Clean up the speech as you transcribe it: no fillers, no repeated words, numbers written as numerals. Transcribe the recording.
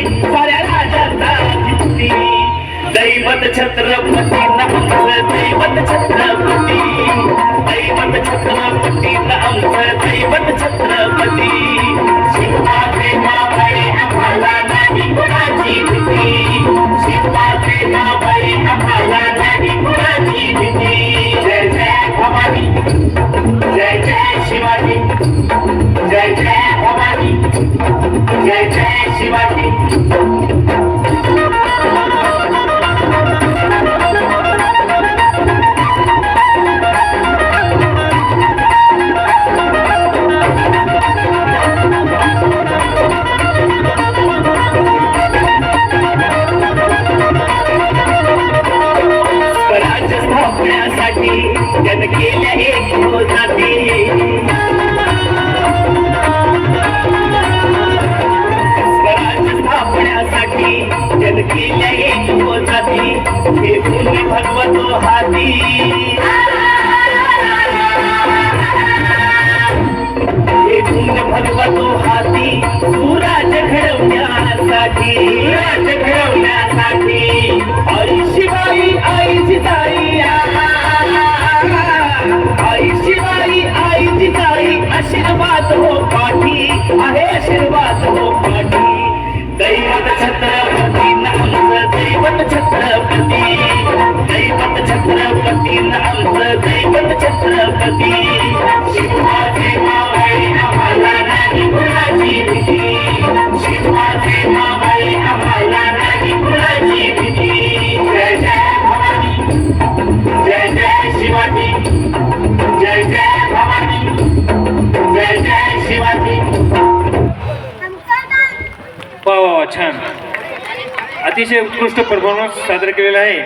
साऱ्या राजाचा जिंकती दैवत छत्रपती आमचं दैवत छत्रपती दैवत छत्रपती आमचं दैवत छत्रपती शिवाचे मावळे आम्हाला नाही कुणाची भीती शिवाचे मावळे आम्हाला नाही कुणाची भीती जय जय भवानी जय जय शिवाजी जय जय भवानी जय जय शिवाजी स्वराज्य स्थापण्यासाठी जन केल्या एक जाती स्वराज्य स्थापण्यासाठी जन केल्या एक जाती हे भूमी भगवतो हाती हे भूमी भगवतो हाती सुराज घडवण्यासाठी राज घडवण्यासाठी आई शिवाई आई जिजाई आई शिवाई आई जिजाई आशीर्वाद हो पाठी आहे आशीर्वाद हो पाठी दैवत छत्रपती आमचं दैवत छत्रपती दैवत छत्रपती आमचं दैवत छत्रपती शिवाचे मावळे आम्हाला नाही कुणाची भीती शिवाचे मावळे आम्हाला नाही कुणाची भीती जय जय भवानी जय जय शिवाजी जय जय भवानी जय जय शिवाजी वा वा वा, छान, अतिशय उत्कृष्ट परफॉर्मन्स सादर केलेला आहे.